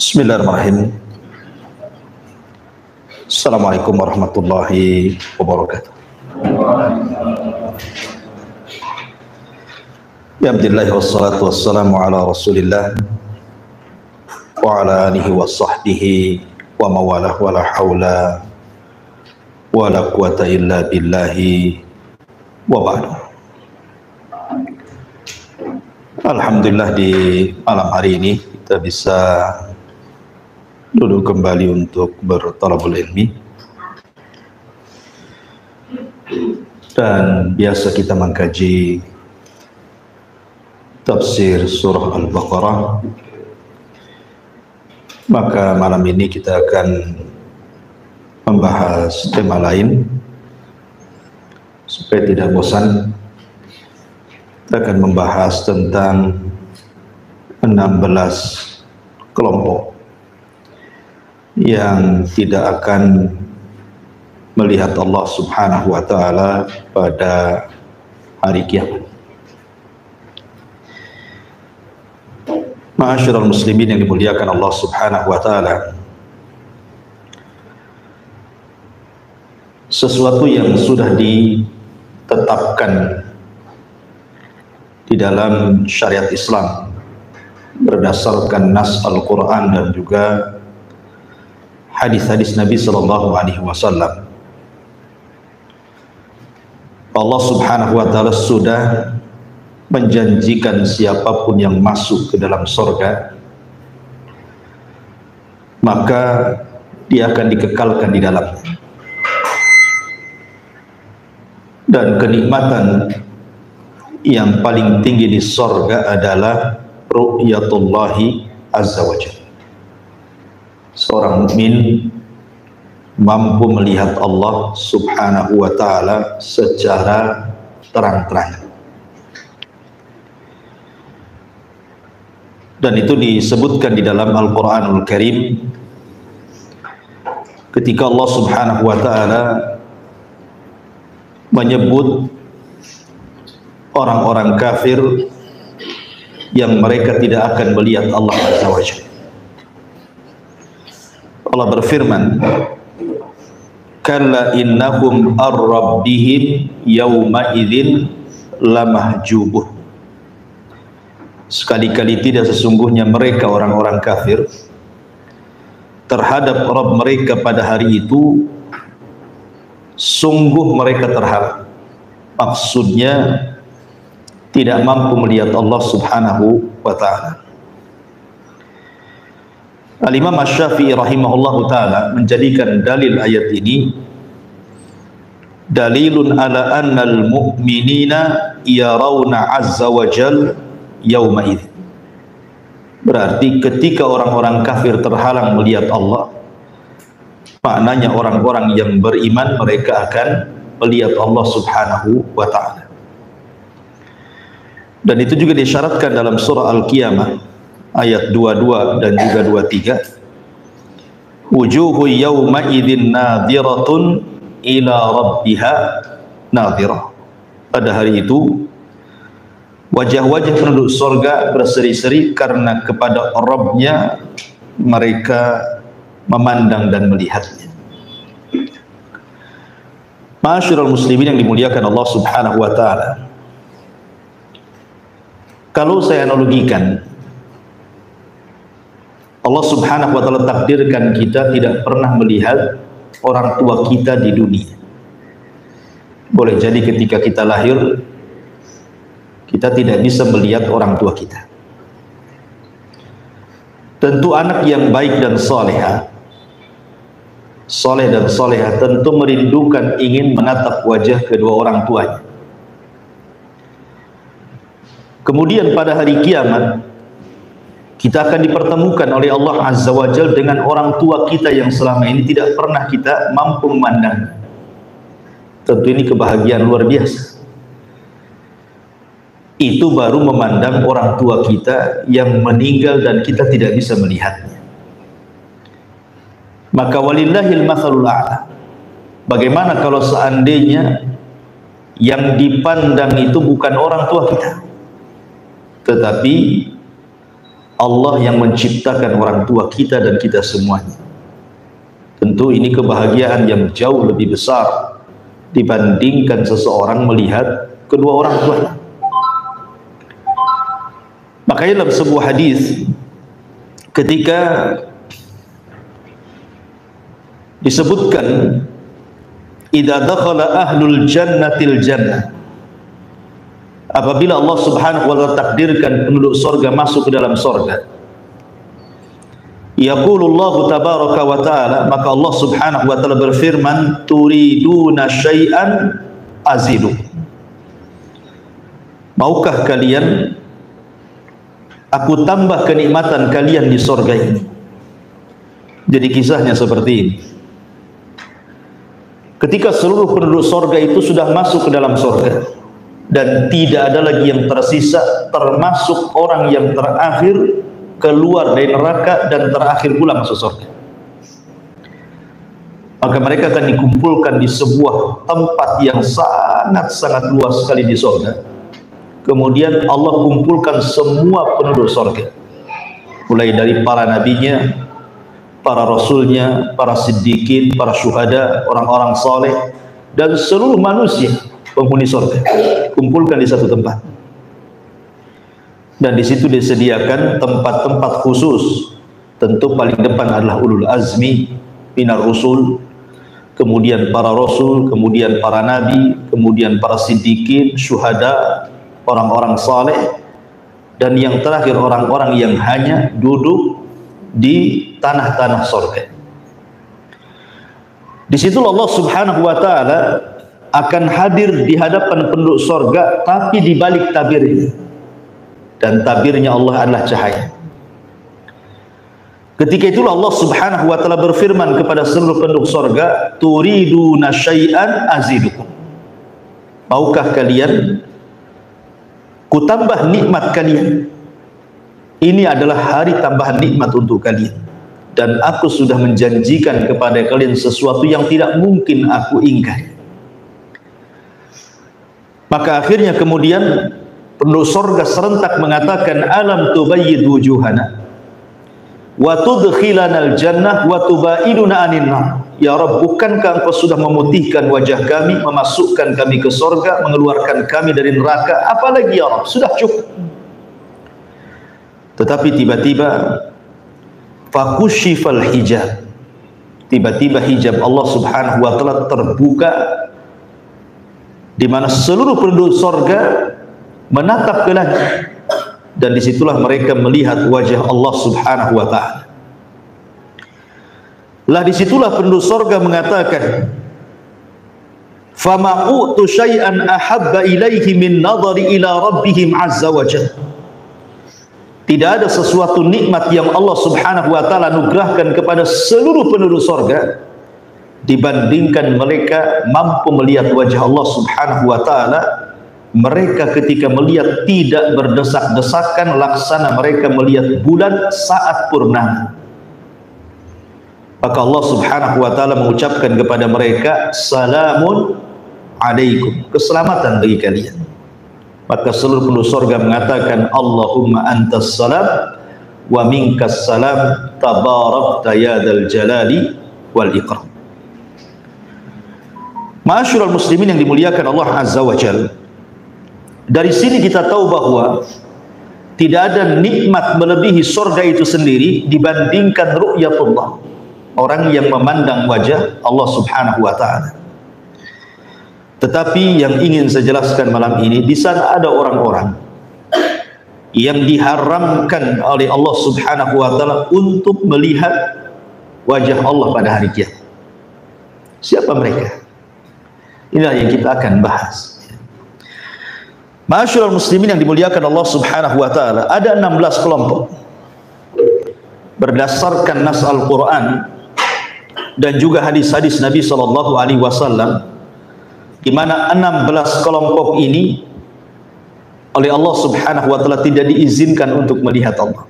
Bismillahirrahmanirrahim. Assalamualaikum warahmatullahi wabarakatuh. Ya Abdillah wassalatu wassalamu ala rasulillah wa ala alihi wa sahbihi wa mawalah wa la hawla wa la quwata illa billahi wa ba'du. Alhamdulillah di malam hari ini kita bisa duduk kembali untuk bertalabul ilmi, dan biasa kita mengkaji tafsir surah Al-Baqarah. Maka malam ini kita akan membahas tema lain supaya tidak bosan. Kita akan membahas tentang 16 kelompok yang tidak akan melihat Allah Subhanahu wa ta'ala pada hari kiamat. Ma'asyiral muslimin yang dimuliakan Allah Subhanahu wa ta'ala, sesuatu yang sudah ditetapkan di dalam syariat Islam berdasarkan nas Al-Quran dan juga hadis-hadis Nabi Sallallahu Alaihi Wasallam. Allah Subhanahu Wa Taala sudah menjanjikan siapapun yang masuk ke dalam surga, maka dia akan dikekalkan di dalamnya. Dan kenikmatan yang paling tinggi di surga adalah ru'yatullahi azza wa jalla. Seorang mukmin mampu melihat Allah Subhanahu wa ta'ala secara terang-terangan. Dan itu disebutkan di dalam Al-Quranul Karim ketika Allah Subhanahu wa ta'ala menyebut orang-orang kafir yang mereka tidak akan melihat Allah Azza wa Jalla. Allah berfirman, kalla innahum ar-rabbihim yawma idzin lamahjubuh. Sekali-kali tidak, sesungguhnya mereka orang-orang kafir terhadap Rabb mereka pada hari itu sungguh mereka terhalang. Maksudnya tidak mampu melihat Allah Subhanahu wa ta'ala. Al-Imam Asy-Syafi'i rahimahullahu ta'ala menjadikan dalil ayat ini dalilun ala annal mu'minina yarawna azza wa jal yawma idh. Berarti ketika orang-orang kafir terhalang melihat Allah, maknanya orang-orang yang beriman mereka akan melihat Allah Subhanahu wa ta'ala. Dan itu juga disyaratkan dalam surah Al-Qiyamah ayat 22 dan juga 23. Wujuhu yawma idzin nadhiratun ila rabbiha nadhirah. Pada hari itu wajah-wajah penduduk surga berseri-seri karena kepada Rabb-nya mereka memandang dan melihatnya. Ma'asyiral muslimin yang dimuliakan Allah Subhanahu wa ta'ala, kalau saya analogikan, Allah Subhanahu wa ta'ala takdirkan kita tidak pernah melihat orang tua kita di dunia. Boleh jadi ketika kita lahir kita tidak bisa melihat orang tua kita. Tentu anak yang baik dan soleh dan solehah tentu merindukan, ingin menatap wajah kedua orang tuanya. Kemudian pada hari kiamat kita akan dipertemukan oleh Allah Azza wa Jalla dengan orang tua kita yang selama ini tidak pernah kita mampu memandang. Tentu ini kebahagiaan luar biasa. Itu baru memandang orang tua kita yang meninggal dan kita tidak bisa melihatnya. Maka walillahil matsalul a'la. Bagaimana kalau seandainya yang dipandang itu bukan orang tua kita, tetapi Allah yang menciptakan orang tua kita dan kita semuanya. Tentu ini kebahagiaan yang jauh lebih besar dibandingkan seseorang melihat kedua orang tuanya. Makanya dalam sebuah hadis ketika disebutkan idza dakhala ahlul jannatil jannah, apabila Allah Subhanahu wa taala takdirkan penduduk surga masuk ke dalam surga, yaqulullahu tabaraka wa taala, maka Allah Subhanahu wa taala berfirman, turiduna syai'an azidu, maukah kalian aku tambah kenikmatan kalian di surga ini. Jadi kisahnya seperti ini. Ketika seluruh penduduk surga itu sudah masuk ke dalam surga dan tidak ada lagi yang tersisa, termasuk orang yang terakhir keluar dari neraka dan terakhir pula masuk surga, maka mereka akan dikumpulkan di sebuah tempat yang sangat-sangat luas sekali di surga. Kemudian Allah kumpulkan semua penduduk surga, mulai dari para nabinya, para rasulnya, para siddiqin, para syuhada, orang-orang saleh, dan seluruh manusia penghuni surga kumpulkan di satu tempat. Dan di situ disediakan tempat-tempat khusus. Tentu paling depan adalah ulul azmi minar rusul, kemudian para rasul, kemudian para nabi, kemudian para siddiqin, syuhada, orang-orang saleh, dan yang terakhir orang-orang yang hanya duduk di tanah-tanah surga. Di situ Allah Subhanahu wa taala akan hadir di hadapan penduduk surga, tapi di balik tabirnya, dan tabirnya Allah adalah cahaya. Ketika itulah Allah Subhanahu wa taala berfirman kepada seluruh penduduk surga, turiduna syai'an azidukum, maukah kalian ku tambah nikmat kalian. Ini adalah hari tambahan nikmat untuk kalian, dan aku sudah menjanjikan kepada kalian sesuatu yang tidak mungkin aku ingkari. Maka akhirnya kemudian penduduk surga serentak mengatakan, alam tubayyid wujuhana wa tudkhilanal jannah wa tubaiduna anin nar. Ya Rabb, bukankah engkau sudah memutihkan wajah kami, memasukkan kami ke surga, mengeluarkan kami dari neraka? Apalagi ya Rabb, sudah cukup. Tetapi tiba-tiba fakushifal hijab, tiba-tiba hijab Allah Subhanahu wa taala terbuka, di mana seluruh penduduk surga menatap ke langit, dan disitulah mereka melihat wajah Allah Subhanahu wa taala. Lah disitulah penduduk surga mengatakan, fama u'tu syai'an ahabba ilaihi min nadhari ila rabbihim azza wa jalla. Tidak ada sesuatu nikmat yang Allah Subhanahu wa taala anugerahkan kepada seluruh penduduk surga dibandingkan mereka mampu melihat wajah Allah Subhanahu wa taala. Mereka ketika melihat tidak berdesak-desakan, laksana mereka melihat bulan saat purnama. Maka Allah Subhanahu wa taala mengucapkan kepada mereka, salamun alaikum, keselamatan bagi kalian. Maka seluruh penduduk surga mengatakan, Allahumma antas salam wa minkas salam tabarakta ya dzal jalali wal ikram. Ma'asyiral muslimin yang dimuliakan Allah Azza wa Jalla, dari sini kita tahu bahwa tidak ada nikmat melebihi surga itu sendiri dibandingkan ru'yatullah, orang yang memandang wajah Allah Subhanahu wa taala. Tetapi yang ingin saya jelaskan malam ini, di sana ada orang-orang yang diharamkan oleh Allah Subhanahu wa taala untuk melihat wajah Allah pada hari kiamat. Siapa mereka? Inilah yang kita akan bahas. Ma'asyiral muslimin yang dimuliakan Allah Subhanahu wa taala, ada 16 kelompok berdasarkan nas Al-Qur'an dan juga hadis-hadis Nabi sallallahu alaihi wasallam, di mana 16 kelompok ini oleh Allah Subhanahu wa taala tidak diizinkan untuk melihat Allah.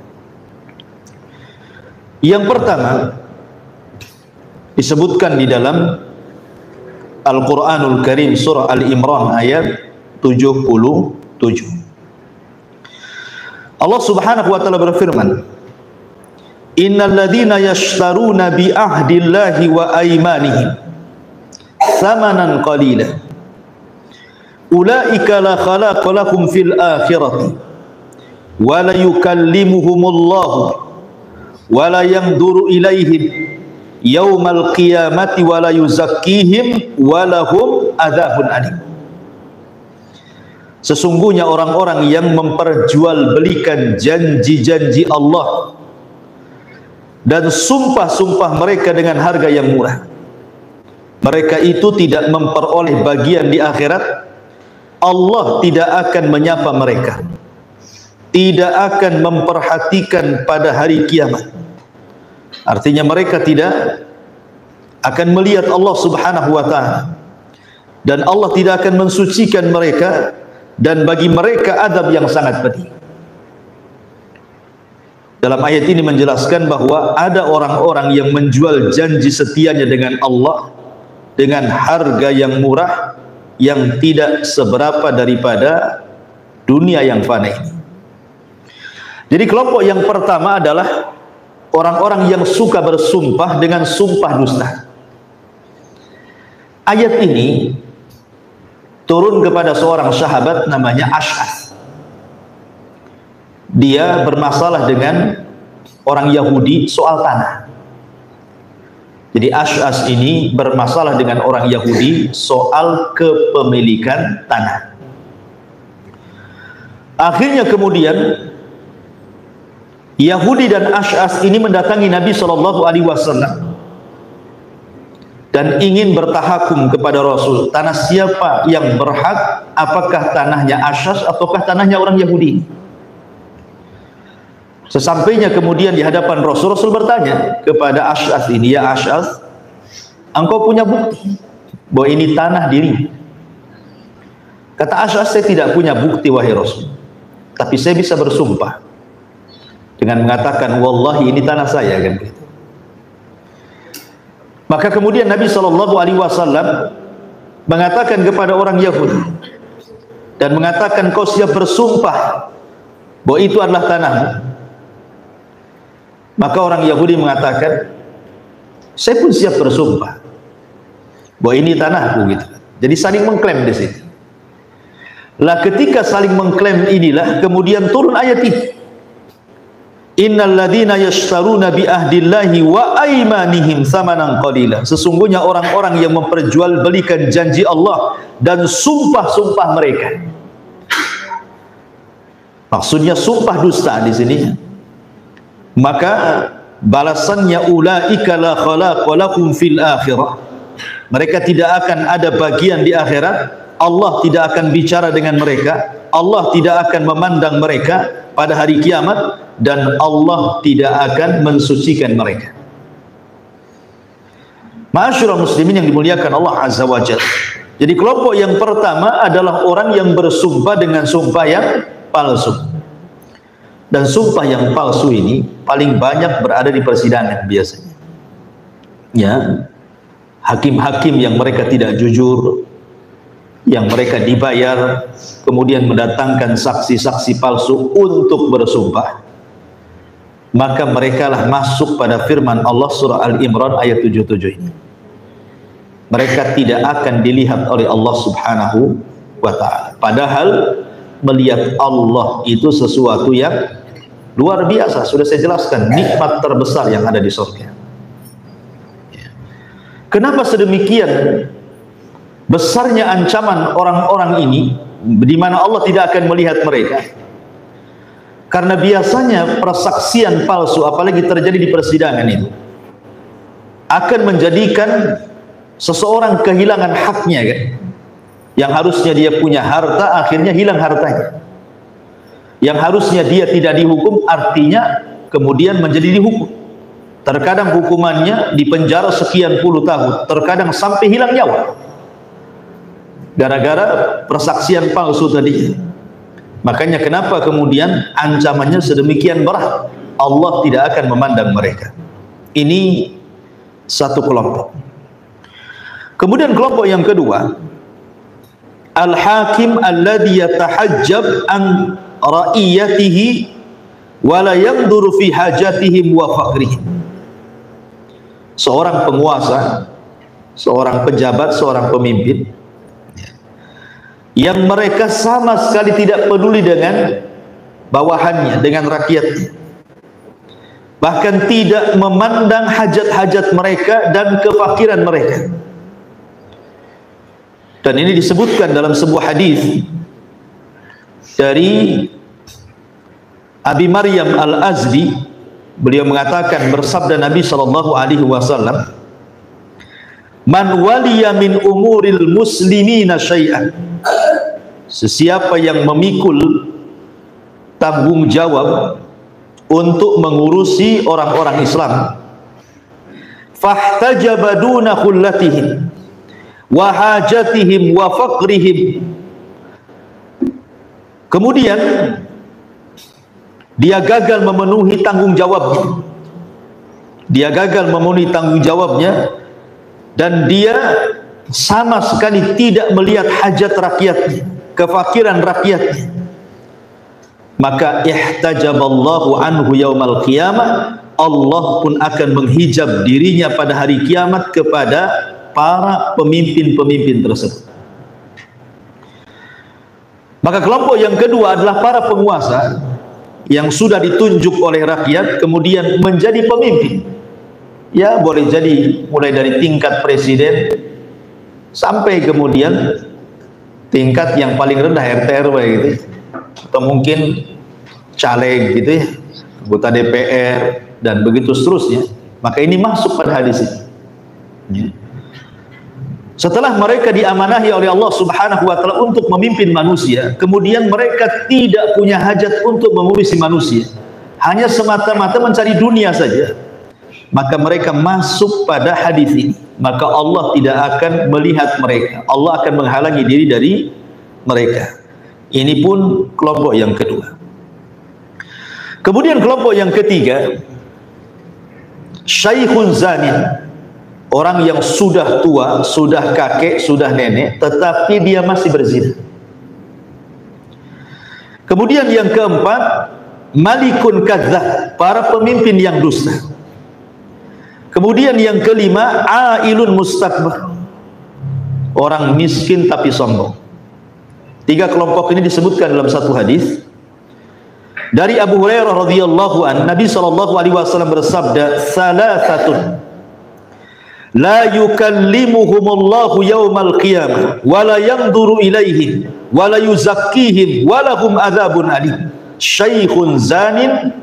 Yang pertama disebutkan di dalam Al-Qur'anul Karim surah Al-Imran ayat 77. Allah Subhanahu wa taala berfirman, innal ladzina yashtaruna bi ahdillahi wa aymanihim thamanan qalila ulaika la khalaqa lahum fil akhirati wa la yukallimuhumullahu wa la yanzuru ilaihim yaumal qiyamati wa la yuzakkihim wa lahum adzabun alim. Sesungguhnya orang-orang yang memperjualbelikan janji-janji Allah dan sumpah-sumpah mereka dengan harga yang murah, mereka itu tidak memperoleh bagian di akhirat. Allah tidak akan menyapa mereka, tidak akan memperhatikan pada hari kiamat. Artinya mereka tidak akan melihat Allah Subhanahu wa taala, dan Allah tidak akan mensucikan mereka, dan bagi mereka azab yang sangat pedih. Dalam ayat ini menjelaskan bahwa ada orang-orang yang menjual janji setianya dengan Allah dengan harga yang murah, yang tidak seberapa daripada dunia yang fana ini. Jadi kelompok yang pertama adalah orang-orang yang suka bersumpah dengan sumpah dusta. Ayat ini turun kepada seorang sahabat namanya Ash'ath. Dia bermasalah dengan orang Yahudi soal tanah. Jadi Ash'ath ini bermasalah dengan orang Yahudi soal kepemilikan tanah. Akhirnya kemudian Yahudi dan Ash'ath ini mendatangi Nabi SAW dan ingin bertahakum kepada Rasul. Tanah siapa yang berhak? Apakah tanahnya Ash'ath ataukah tanahnya orang Yahudi? Sesampainya kemudian di hadapan Rasul, Rasul bertanya kepada Ash'ath ini, ya Ash'ath, engkau punya bukti bahwa ini tanah diri? Kata Ash'ath, saya tidak punya bukti wahai Rasul, tapi saya bisa bersumpah dengan mengatakan wallahi ini tanah saya, kan begitu. Maka kemudian Nabi SAW mengatakan kepada orang Yahudi dan mengatakan, kau siap bersumpah bahwa itu adalah tanahmu? Maka orang Yahudi mengatakan, saya pun siap bersumpah bahwa ini tanahku, gitu. Jadi saling mengklaim di sini. Lah ketika saling mengklaim inilah kemudian turun ayat ini. Innal ladzina yashtaruna bi ahdillahi wa aymanihim tsamanan qalila. Sesungguhnya orang-orang yang memperjualbelikan janji Allah dan sumpah-sumpah mereka. Maksudnya sumpah dusta di sini. Maka balasannya ulaika la khalaqa lahum fil akhirah. Mereka tidak akan ada bagian di akhirat. Allah tidak akan bicara dengan mereka. Allah tidak akan memandang mereka pada hari kiamat, dan Allah tidak akan mensucikan mereka. Ma'asyiral muslimin yang dimuliakan Allah Azza wa Jalla. Jadi kelompok yang pertama adalah orang yang bersumpah dengan sumpah yang palsu. Dan sumpah yang palsu ini paling banyak berada di persidangan biasanya. Ya, hakim-hakim yang mereka tidak jujur, yang mereka dibayar, kemudian mendatangkan saksi-saksi palsu untuk bersumpah, maka merekalah masuk pada firman Allah surah Al-Imran ayat 77 ini. Mereka tidak akan dilihat oleh Allah Subhanahu wa ta'ala. Padahal melihat Allah itu sesuatu yang luar biasa. Sudah saya jelaskan, nikmat terbesar yang ada di surga. Kenapa sedemikian besarnya ancaman orang-orang ini, di mana Allah tidak akan melihat mereka? Karena biasanya persaksian palsu, apalagi terjadi di persidangan itu, akan menjadikan seseorang kehilangan haknya, kan? Yang harusnya dia punya harta, akhirnya hilang hartanya. Yang harusnya dia tidak dihukum, artinya kemudian menjadi dihukum. Terkadang hukumannya dipenjara sekian puluh tahun, terkadang sampai hilang nyawa, gara-gara persaksian palsu tadi. Makanya kenapa kemudian ancamannya sedemikian berat? Allah tidak akan memandang mereka. Ini satu kelompok. Kemudian kelompok yang kedua, al-hakim alladhi yatahajjab an ra'iyatihi wa la yanzuru fi hajatihim wa faqrihim. Seorang penguasa, seorang pejabat, seorang pemimpin yang mereka sama sekali tidak peduli dengan bawahannya, dengan rakyatnya, bahkan tidak memandang hajat-hajat mereka dan kefakiran mereka. Dan ini disebutkan dalam sebuah hadis dari Abi Maryam Al-Azdi. Beliau mengatakan, bersabda Nabi SAW, man waliya min umuril muslimina syai'an, sesiapa yang memikul tanggung jawab untuk mengurusi orang-orang Islam, fahtajaba duna khullatihim wa hajatihim wa faqrihim, kemudian dia gagal memenuhi tanggung jawabnya, dan dia sama sekali tidak melihat hajat rakyatnya, kefakiran rakyatnya, maka ihtajaballahu anhu yaumal qiyamah, Allah pun akan menghijab dirinya pada hari kiamat kepada para pemimpin-pemimpin tersebut. Maka kelompok yang kedua adalah para penguasa yang sudah ditunjuk oleh rakyat kemudian menjadi pemimpin. Ya, boleh jadi mulai dari tingkat presiden sampai kemudian tingkat yang paling rendah RT RW gitu, atau mungkin caleg gitu ya, anggota DPR dan begitu seterusnya. Maka ini masuk pada hadis ini. Ya. Setelah mereka diamanahi oleh Allah Subhanahu wa taala untuk memimpin manusia, kemudian mereka tidak punya hajat untuk mengurusi manusia, hanya semata-mata mencari dunia saja, maka mereka masuk pada hadis ini. Maka Allah tidak akan melihat mereka, Allah akan menghalangi diri dari mereka. Ini pun kelompok yang kedua. Kemudian kelompok yang ketiga, syaikhun zanin, orang yang sudah tua, sudah kakek, sudah nenek, tetapi dia masih berzina. Kemudian yang keempat, malikun kadzdzab, para pemimpin yang dusta. Kemudian yang kelima, ailun mustakbar, orang miskin tapi sombong. Tiga kelompok ini disebutkan dalam satu hadis dari Abu Hurairah radhiyallahu an. Nabi SAW bersabda, salasatun la yukallimuhumullahu yaumal qiyamah wa la yanzuru ilaihim wa la yuzakkihim wa lahum adzabun alim, syaikhun zanin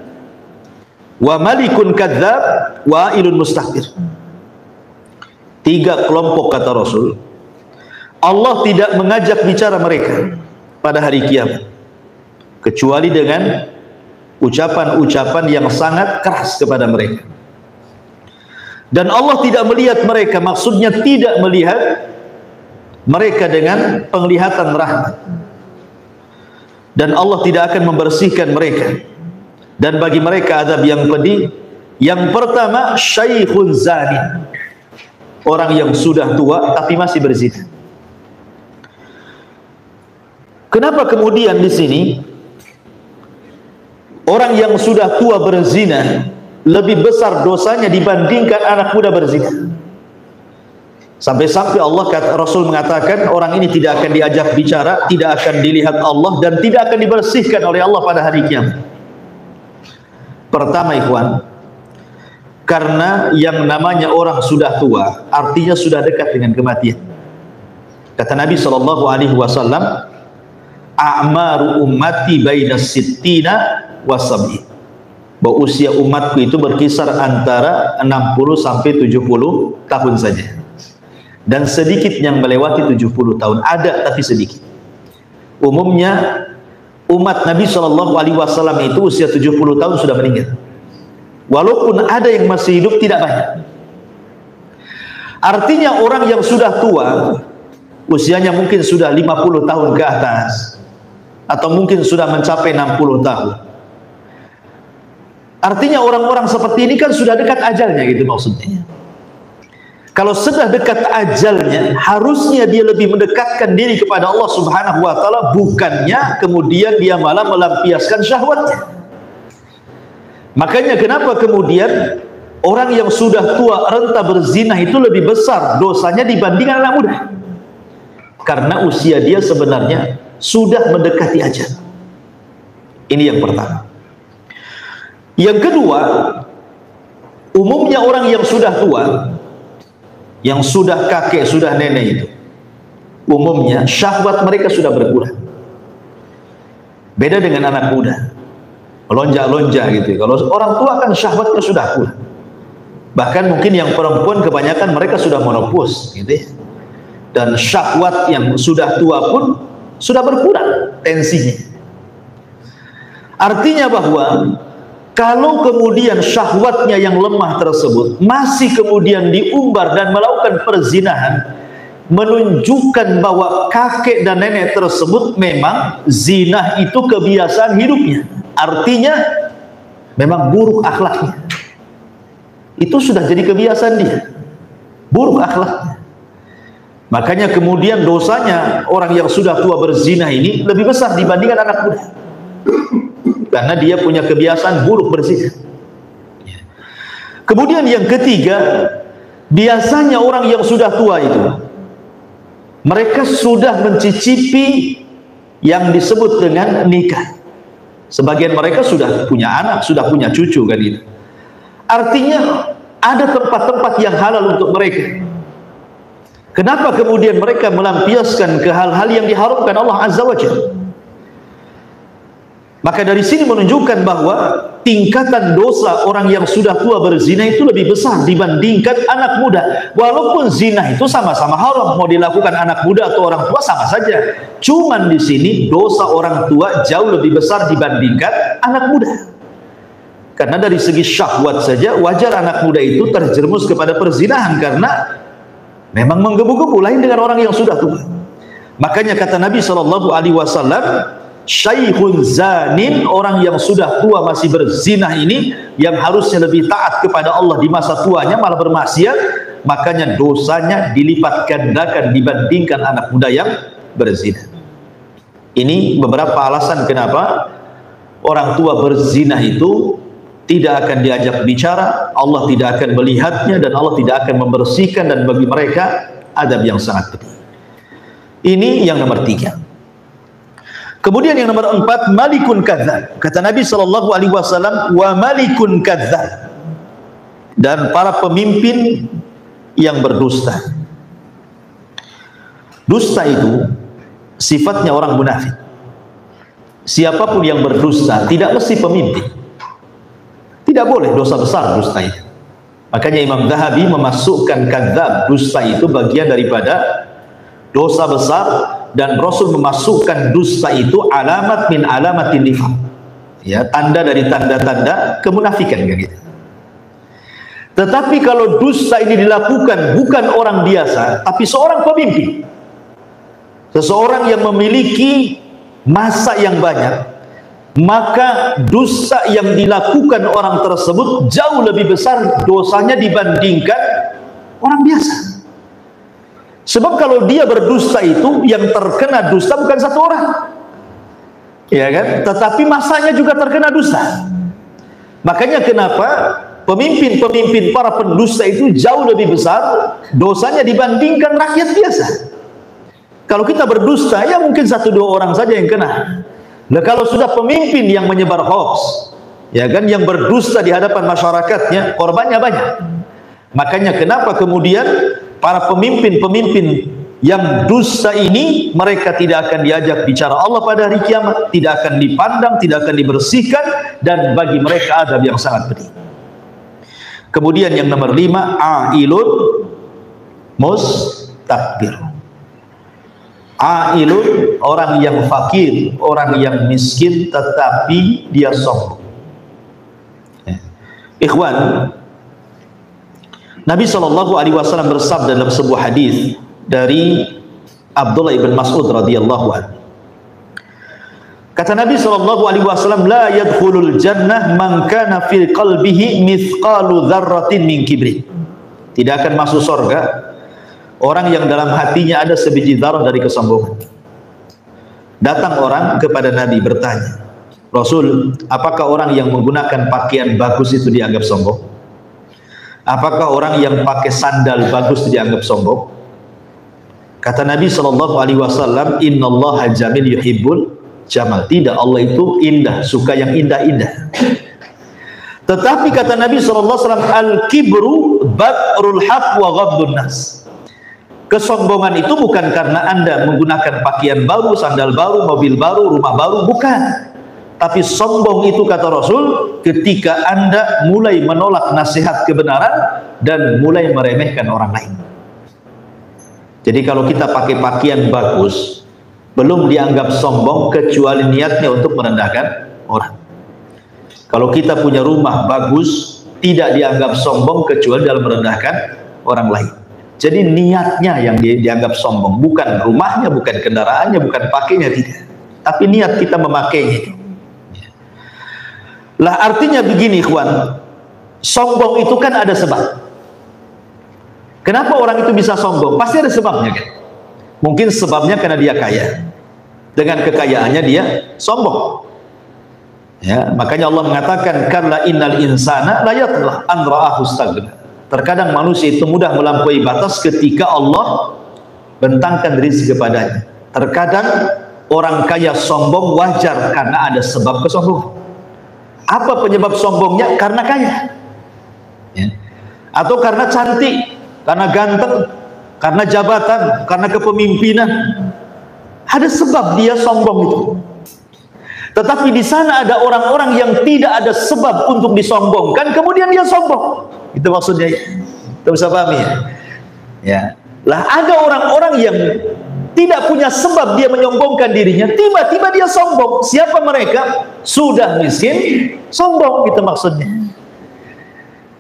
wa malikun kadzdzab wa ailun mustakbir. Tiga kelompok, kata Rasul, Allah tidak mengajak bicara mereka pada hari kiamat kecuali dengan ucapan-ucapan yang sangat keras kepada mereka. Dan Allah tidak melihat mereka, maksudnya tidak melihat mereka dengan penglihatan rahmat. Dan Allah tidak akan membersihkan mereka. Dan bagi mereka azab yang pedih. Yang pertama, syaikhun zani, orang yang sudah tua tapi masih berzina. Kenapa kemudian di sini orang yang sudah tua berzina lebih besar dosanya dibandingkan anak muda berzina? Sampai-sampai Rasul mengatakan orang ini tidak akan diajak bicara, tidak akan dilihat Allah, dan tidak akan dibersihkan oleh Allah pada hari kiamat. Pertama, ikhwan, karena yang namanya orang sudah tua artinya sudah dekat dengan kematian. Kata Nabi SAW, a'maru ummati bainas sittina wasab'i, bahwa usia umatku itu berkisar antara 60 sampai 70 tahun saja. Dan sedikit yang melewati 70 tahun, ada tapi sedikit. Umumnya umat Nabi SAW itu usia 70 tahun sudah meninggal. Walaupun ada yang masih hidup, tidak banyak. Artinya orang yang sudah tua, usianya mungkin sudah 50 tahun ke atas, atau mungkin sudah mencapai 60 tahun. Artinya orang-orang seperti ini kan sudah dekat ajalnya, gitu maksudnya. Kalau sudah dekat ajalnya, harusnya dia lebih mendekatkan diri kepada Allah Subhanahu wa taala, bukannya kemudian dia malah melampiaskan syahwatnya. Makanya kenapa kemudian orang yang sudah tua renta berzina itu lebih besar dosanya dibandingkan anak muda? Karena usia dia sebenarnya sudah mendekati ajal. Ini yang pertama. Yang kedua, umumnya orang yang sudah tua, yang sudah kakek, sudah nenek itu, umumnya syahwat mereka sudah berkurang. Beda dengan anak muda, lonjak-lonjak gitu. Kalau orang tua kan syahwatnya sudah kurang. Bahkan mungkin yang perempuan kebanyakan mereka sudah menopause gitu ya. Dan syahwat yang sudah tua pun sudah berkurang tensinya. Artinya bahwa kalau kemudian syahwatnya yang lemah tersebut masih kemudian diumbar dan melakukan perzinahan, menunjukkan bahwa kakek dan nenek tersebut memang zina itu kebiasaan hidupnya. Artinya memang buruk akhlaknya. Itu sudah jadi kebiasaan dia, buruk akhlaknya. Makanya kemudian dosanya orang yang sudah tua berzina ini lebih besar dibandingkan anak muda, karena dia punya kebiasaan buruk berzina. Kemudian yang ketiga, biasanya orang yang sudah tua itu mereka sudah mencicipi yang disebut dengan nikah. Sebagian mereka sudah punya anak, sudah punya cucu kan itu. Artinya ada tempat-tempat yang halal untuk mereka. Kenapa kemudian mereka melampiaskan ke hal-hal yang diharamkan Allah Azza wa Jalla? Maka dari sini menunjukkan bahwa tingkatan dosa orang yang sudah tua berzina itu lebih besar dibandingkan anak muda. Walaupun zina itu sama-sama haram, mau dilakukan anak muda atau orang tua sama saja. Cuman di sini dosa orang tua jauh lebih besar dibandingkan anak muda. Karena dari segi syahwat saja wajar anak muda itu terjerumus kepada perzinahan karena memang menggebu-gebu, lain dengan orang yang sudah tua. Makanya kata Nabi SAW, syaikhun zanin, orang yang sudah tua masih berzina ini, yang harusnya lebih taat kepada Allah di masa tuanya malah bermaksiat, makanya dosanya dilipat gandakan dibandingkan anak muda yang berzina. Ini beberapa alasan kenapa orang tua berzina itu tidak akan diajak bicara, Allah tidak akan melihatnya, dan Allah tidak akan membersihkan, dan bagi mereka adab yang sangat pedih. Ini yang nomor 3. Kemudian yang nomor 4, malikun kadzdzab. Kata Nabi SAW, wa malikun kadzdzab, dan para pemimpin yang berdusta. Dusta itu sifatnya orang munafik. Siapapun yang berdusta tidak mesti pemimpin. Tidak boleh, dosa besar dusta itu. Makanya Imam Zahabi memasukkan kadzdzab, dusta itu bagian daripada dosa besar, dan Rasul memasukkan dusta itu alamat min alamatin nifaq. Ya, tanda dari tanda-tanda kemunafikan kan gitu. Tetapi kalau dusta ini dilakukan bukan orang biasa, tapi seorang pemimpin, seseorang yang memiliki masa yang banyak, maka dosa yang dilakukan orang tersebut jauh lebih besar dosanya dibandingkan orang biasa. Sebab kalau dia berdusta itu, yang terkena dusta bukan satu orang, ya kan? Tetapi masanya juga terkena dusta. Makanya kenapa pemimpin-pemimpin para pendusta itu jauh lebih besar dosanya dibandingkan rakyat biasa. Kalau kita berdusta, ya mungkin 1-2 orang saja yang kena. Nah, kalau sudah pemimpin yang menyebar hoax, ya kan, yang berdusta di hadapan masyarakatnya, korbannya banyak. Makanya kenapa kemudian para pemimpin-pemimpin yang dusta ini, mereka tidak akan diajak bicara Allah pada hari kiamat, tidak akan dipandang, tidak akan dibersihkan, dan bagi mereka adab yang sangat pedih. Kemudian yang nomor 5, ailun mustakbir. Ailun, orang yang fakir, orang yang miskin tetapi dia sombong. Ikhwan, Nabi SAW bersabda dalam sebuah hadis dari Abdullah ibn Mas'ud radhiyallahu anhu. Kata Nabi SAW, la yadkhulul jannah man kana fi qalbihi mithqalu dzarratin min kibrin. Tidak akan masuk surga orang yang dalam hatinya ada sebiji zarah dari kesombongan. Datang orang kepada Nabi bertanya, Rasul, apakah orang yang menggunakan pakaian bagus itu dianggap sombong? Apakah orang yang pakai sandal bagus itu dianggap sombong? Kata Nabi SAW, Innallaha jamil yuhibbul jamal. Tidak, Allah itu indah, suka yang indah-indah. Tetapi kata Nabi SAW, Al-kibru batrul haq wa ghabdun nas. Kesombongan itu bukan karena Anda menggunakan pakaian baru, sandal baru, mobil baru, rumah baru, bukan. Tapi sombong itu kata Rasul ketika Anda mulai menolak nasihat kebenaran dan mulai meremehkan orang lain. Jadi kalau kita pakai pakaian bagus belum dianggap sombong kecuali niatnya untuk merendahkan orang. Kalau kita punya rumah bagus tidak dianggap sombong kecuali dalam merendahkan orang lain. Jadi niatnya yang dianggap sombong, bukan rumahnya, bukan kendaraannya, bukan pakainya, tidak. Tapi niat kita memakainya itu. Lah artinya begini ikhwan, sombong itu kan ada sebab. Kenapa orang itu bisa sombong? Pasti ada sebabnya kan. Mungkin sebabnya karena dia kaya. Dengan kekayaannya dia sombong. Ya, makanya Allah mengatakan kalla innal insana la yatgha an ra'ahu istaghna. Terkadang manusia itu mudah melampaui batas ketika Allah bentangkan rezeki kepadanya. Terkadang orang kaya sombong wajar karena ada sebab kesombongan. Apa penyebab sombongnya? Karena kaya, ya. Atau karena cantik, karena ganteng, karena jabatan, karena kepemimpinan. Ada sebab dia sombong itu. Tetapi di sana ada orang-orang yang tidak ada sebab untuk disombongkan, kemudian dia sombong. Itu maksudnya. Kita bisa pahami ya? Ya. Lah ada orang-orang yang tidak punya sebab dia menyombongkan dirinya, tiba-tiba dia sombong. Siapa mereka? Sudah miskin, sombong, itu maksudnya.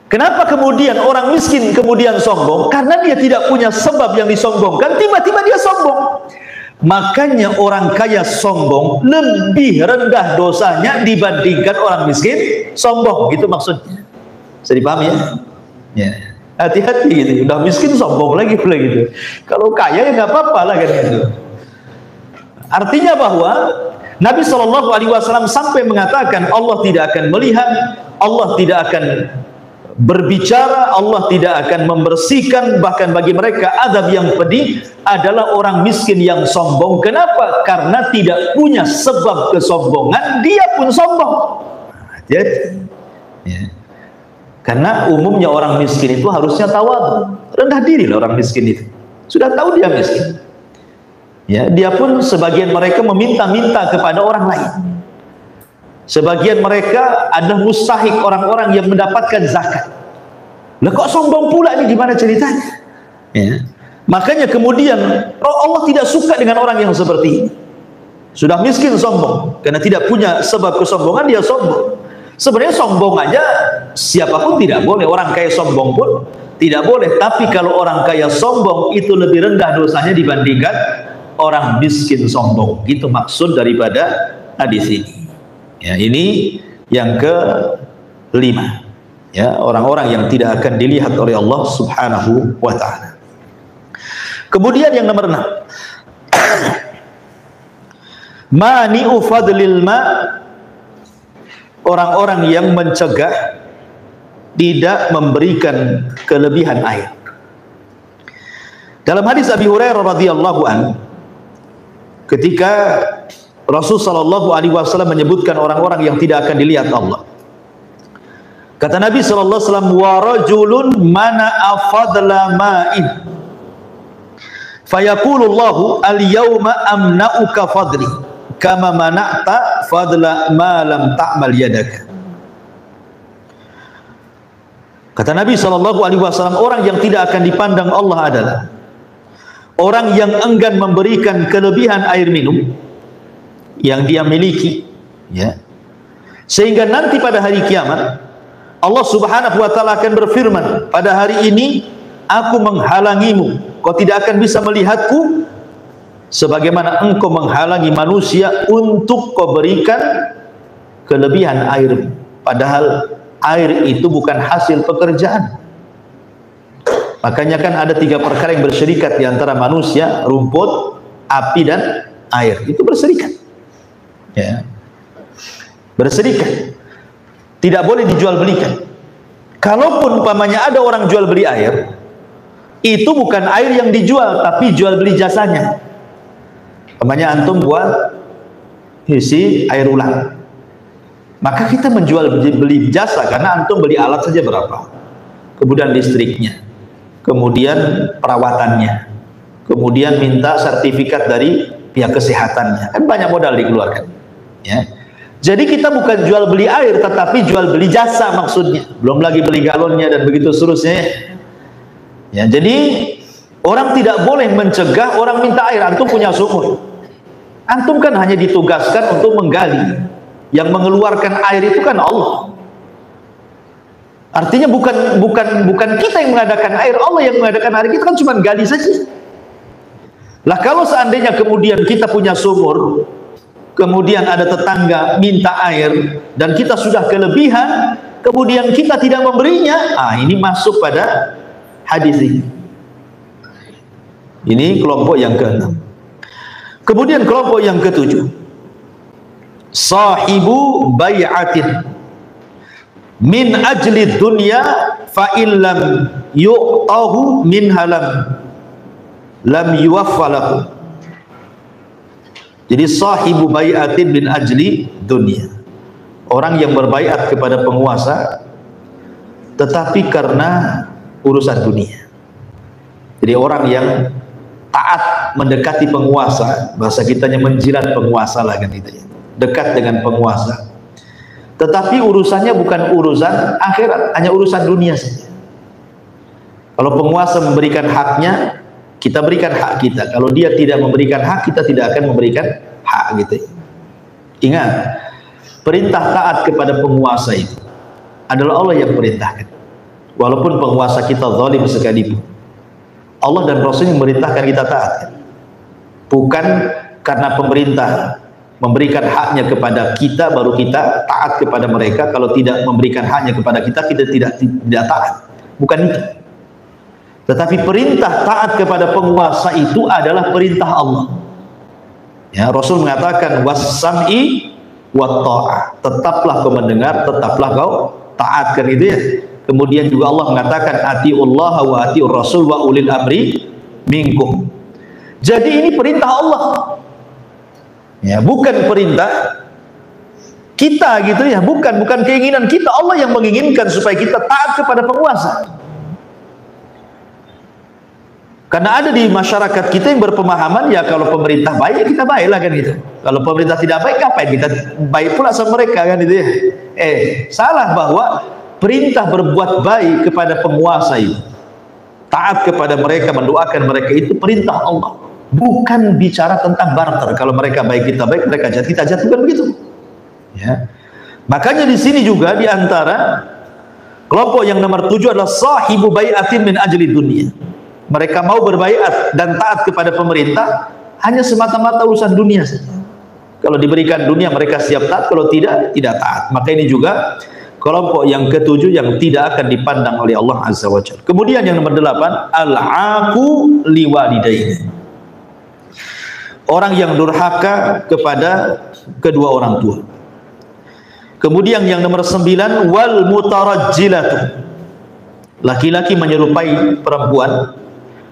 Kenapa kemudian orang miskin kemudian sombong? Karena dia tidak punya sebab yang disombongkan, tiba-tiba dia sombong. Makanya orang kaya sombong lebih rendah dosanya dibandingkan orang miskin sombong, gitu maksudnya. Bisa dipahami ya? Ya. Hati-hati gitu, udah miskin sombong lagi pula gitu. Kalau kaya ya nggak apa-apa lah kan gitu. Artinya bahwa Nabi SAW sampai mengatakan Allah tidak akan melihat, Allah tidak akan berbicara, Allah tidak akan membersihkan. Bahkan bagi mereka azab yang pedih adalah orang miskin yang sombong. Kenapa? Karena tidak punya sebab kesombongan, dia pun sombong. Jadi, ya. Karena umumnya orang miskin itu harusnya tawadhu, rendah diri lah orang miskin itu. Sudah tahu dia miskin. Ya, dia pun sebagian mereka meminta-minta kepada orang lain. Sebagian mereka adalah mustahik, orang-orang yang mendapatkan zakat. Lah kok sombong pula ini, gimana ceritanya? Ya. Makanya kemudian Allah tidak suka dengan orang yang seperti ini. Sudah miskin sombong, karena tidak punya sebab kesombongan dia sombong. Sebenarnya sombong aja siapapun tidak boleh, orang kaya sombong pun tidak boleh. Tapi kalau orang kaya sombong itu lebih rendah dosanya dibandingkan orang miskin sombong. Itu maksud daripada hadis ini. Ya, ini yang kelima. Ya, orang-orang yang tidak akan dilihat oleh Allah Subhanahu wa taala. Kemudian yang nomor 6. Mani'u fadlil ma, orang-orang yang mencegah tidak memberikan kelebihan air. Dalam hadis Abi Hurairah radhiyallahu anhu, ketika Rasul sallallahu alaihi wasallam menyebutkan orang-orang yang tidak akan dilihat Allah, kata Nabi sallallahu alaihi wasallam, wa rajulun mana'a fadla ma'in fayaqulu Allahu al-yawma amna'uka fadli kama mana'ta fadla ma lam ta'mal yadaka. Kata Nabi SAW, orang yang tidak akan dipandang Allah adalah orang yang enggan memberikan kelebihan air minum yang dia miliki, ya, sehingga nanti pada hari kiamat Allah Subhanahu wa taala akan berfirman, pada hari ini aku menghalangimu, kau tidak akan bisa melihatku sebagaimana engkau menghalangi manusia untuk kau berikan kelebihan air. Padahal air itu bukan hasil pekerjaan. Makanya kan ada 3 perkara yang berserikat di antara manusia: rumput, api, dan air. Itu berserikat. Ya. berserikat. Tidak boleh dijual belikan. Kalaupun umpamanya ada orang jual beli air, itu bukan air yang dijual, tapi jual beli jasanya. Umpamanya antum buat isi air ulang, maka kita menjual beli jasa, karena antum beli alat saja berapa, kemudian listriknya, kemudian perawatannya, kemudian minta sertifikat dari pihak kesehatannya, kan banyak modal dikeluarkan, ya. Jadi kita bukan jual beli air, tetapi jual beli jasa maksudnya. Belum lagi beli galonnya dan begitu seterusnya. Ya, jadi orang tidak boleh mencegah orang minta air. Antum punya sumur, antum kan hanya ditugaskan untuk menggali. Yang mengeluarkan air itu kan Allah. Artinya bukan kita yang mengadakan air, Allah yang mengadakan air. Kita kan cuma gali saja. Lah kalau seandainya kemudian kita punya sumur, kemudian ada tetangga minta air dan kita sudah kelebihan, kemudian kita tidak memberinya, ini masuk pada hadis ini. Ini kelompok yang ke-6. Kemudian kelompok yang ke-7, sahibu bai'atin min ajli dunya fa illam yu'tahu min lam yuwaffalahu. Jadi sahibu bai'atin min ajli dunia, orang yang berbaiat kepada penguasa tetapi karena urusan dunia. Jadi orang yang taat mendekati penguasa, bahasa kitanya menjilat penguasa lah kan itu ya, dekat dengan penguasa, tetapi urusannya bukan urusan akhirat, hanya urusan dunia saja. Kalau penguasa memberikan haknya, kita berikan hak kita. Kalau dia tidak memberikan hak, kita tidak akan memberikan hak gitu. Ingat, perintah taat kepada penguasa itu adalah Allah yang perintahkan. Walaupun penguasa kita zalim sekalipun, Allah dan Rasul yang memerintahkan kita taat. Bukan karena pemerintah memberikan haknya kepada kita baru kita taat kepada mereka. Kalau tidak memberikan haknya kepada kita, kita tidak taat. Bukan itu. Tetapi perintah taat kepada penguasa itu adalah perintah Allah. Ya, Rasul mengatakan was-sam'i wat-tha'ah. Tetaplah kau mendengar, tetaplah kau taat, kan itu ya. Kemudian juga Allah mengatakan atiullaha wa atiur rasul wa ulil amri minkum. Jadi ini perintah Allah. Ya, bukan perintah kita gitu ya, bukan keinginan kita. Allah yang menginginkan supaya kita taat kepada penguasa. Karena ada di masyarakat kita yang berpemahaman, ya kalau pemerintah baik, ya kita baiklah kan gitu. Kalau pemerintah tidak baik, ngapain kita baik pula sama mereka kan itu ya. Salah, bahwa perintah berbuat baik kepada penguasa itu, taat kepada mereka, mendoakan mereka, itu perintah Allah. Bukan bicara tentang barter. Kalau mereka baik, kita baik, mereka jahat, kita jahat, bukan begitu. Ya. Makanya di sini juga di antara kelompok yang nomor 7 adalah sahibu bai'atin min ajli dunia. Mereka mau berbaiat dan taat kepada pemerintah hanya semata-mata urusan dunia saja. Kalau diberikan dunia mereka siap taat, kalau tidak taat. Maka ini juga kelompok yang ke-7 yang tidak akan dipandang oleh Allah Azza wa Jalla. Kemudian yang nomor 8, al-aqu liwalidaini. Orang yang durhaka kepada kedua orang tua. Kemudian yang nomor 9, wal mutarajjilatu. Laki-laki menyerupai perempuan.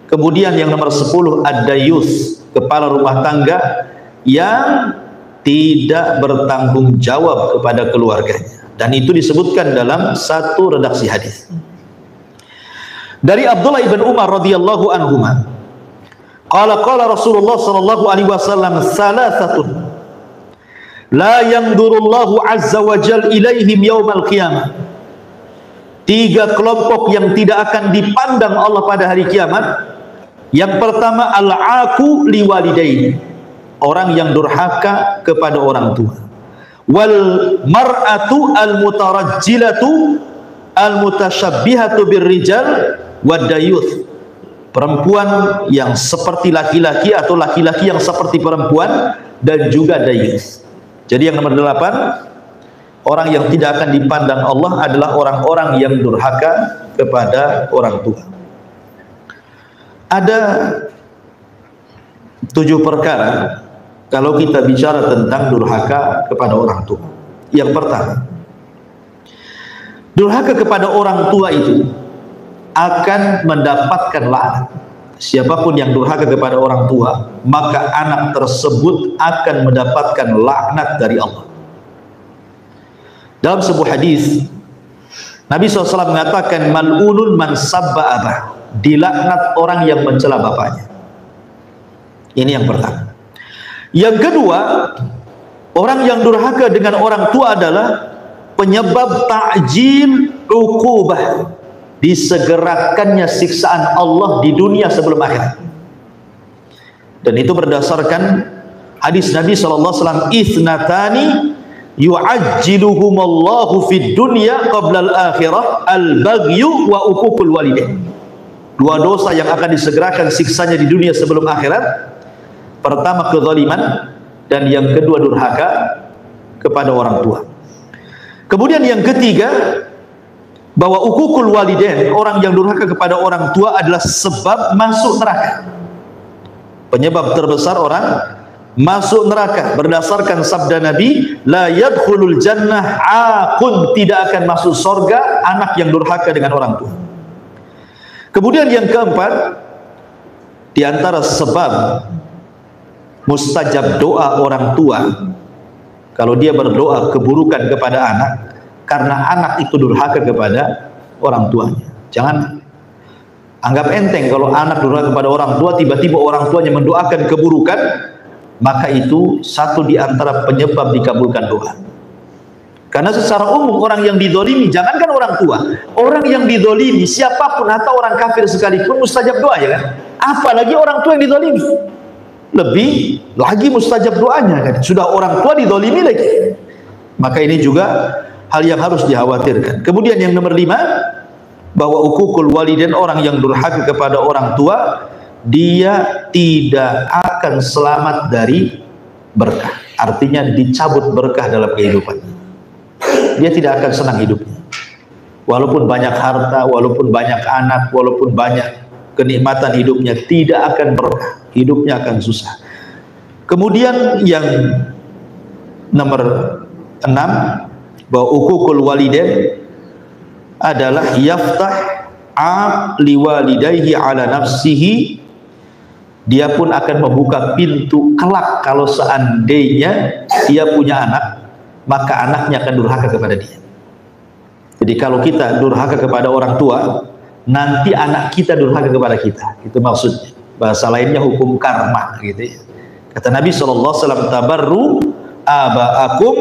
Kemudian yang nomor 10, ad-dayus, kepala rumah tangga yang tidak bertanggung jawab kepada keluarganya. Dan itu disebutkan dalam satu redaksi hadis. Dari Abdullah ibn Umar radhiyallahu anhuma, qala Rasulullah sallallahu alaihi wasallam, salasatun la yanzurullahu azza wa jalla ilaihim yaumal qiyamah. 3 kelompok yang tidak akan dipandang Allah pada hari kiamat. Yang pertama, al-aqu liwalidaini, orang yang durhaka kepada orang tua. Wal mar'atu al-mutarajjilatu al-mutasyabbihatu birrijal wadayuth, perempuan yang seperti laki-laki atau laki-laki yang seperti perempuan, dan juga dayuth. Jadi yang nomor 8, orang yang tidak akan dipandang Allah adalah orang-orang yang durhaka kepada orang tua. Ada 7 perkara kalau kita bicara tentang durhaka kepada orang tua. Yang pertama, durhaka kepada orang tua itu akan mendapatkan laknat. Siapapun yang durhaka kepada orang tua, maka anak tersebut akan mendapatkan laknat dari Allah. Dalam sebuah hadis, Nabi SAW mengatakan, mal'unun man sabba abah, dilaknat orang yang mencela bapaknya. Ini yang pertama. Yang kedua, orang yang durhaka dengan orang tua adalah penyebab ta'jil uqubah, disegerakannya siksaan Allah di dunia sebelum akhirat. Dan itu berdasarkan hadis Nabi SAW, ithnatani yu'ajjiluhumallahu fid dunya qabla al-akhirah, al-baghyu wa uququl walidain. Dua dosa yang akan disegerakan siksanya di dunia sebelum akhirat. Pertama, kezaliman, dan yang kedua, durhaka kepada orang tua. Kemudian yang ketiga, bahwa uququl walidain, orang yang durhaka kepada orang tua adalah sebab masuk neraka. Penyebab terbesar orang masuk neraka berdasarkan sabda Nabi, la yadkhulul jannah aqun, tidak akan masuk surga anak yang durhaka dengan orang tua. Kemudian yang keempat, di antara sebab mustajab doa orang tua, kalau dia berdoa keburukan kepada anak, karena anak itu durhaka kepada orang tuanya. Jangan anggap enteng kalau anak durhaka kepada orang tua, tiba-tiba orang tuanya mendoakan keburukan, maka itu satu di antara penyebab dikabulkan doa. Karena secara umum orang yang dizalimi, jangankan orang tua, orang yang dizalimi siapapun atau orang kafir sekalipun mustajab doa, ya kan? Apalagi orang tua yang dizalimi, lebih lagi mustajab doanya kan. Sudah orang tua dizalimi lagi, maka ini juga hal yang harus dikhawatirkan. Kemudian yang nomor 5, bahwa uququl walidain, orang yang durhaka kepada orang tua, dia tidak akan selamat dari berkah. Artinya dicabut berkah dalam kehidupan. Dia tidak akan senang hidupnya. Walaupun banyak harta, walaupun banyak anak, walaupun banyak kenikmatan hidupnya, tidak akan berkah. Hidupnya akan susah. Kemudian yang nomor 6, bahwa uququl walidain adalah yaftah liwalidayhi ala nafsihi, dia pun akan membuka pintu kelak kalau seandainya dia punya anak, maka anaknya akan durhaka kepada dia. Jadi kalau kita durhaka kepada orang tua, nanti anak kita durhaka kepada kita. Itu maksudnya. Bahasa lainnya hukum karma gitu ya. Kata Nabi SAW, tabarru aba'akum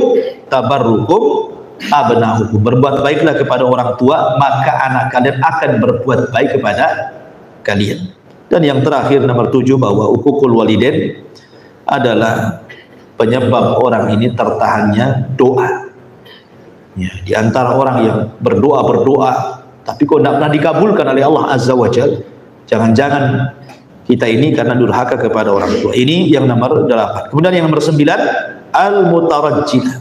tabarrukum abna'ukum. Berbuat baiklah kepada orang tua, maka anak kalian akan berbuat baik kepada kalian. Dan yang terakhir nomor 7, bahwa uququl walidain adalah penyebab orang ini tertahannya doa. Ya, di antara orang yang berdoa tapi kok tidak pernah dikabulkan oleh Allah Azza wa Jalla, jangan-jangan kita ini karena durhaka kepada orang tua. Ini yang nomor 8. Kemudian yang nomor 9, al-mutarajjilah.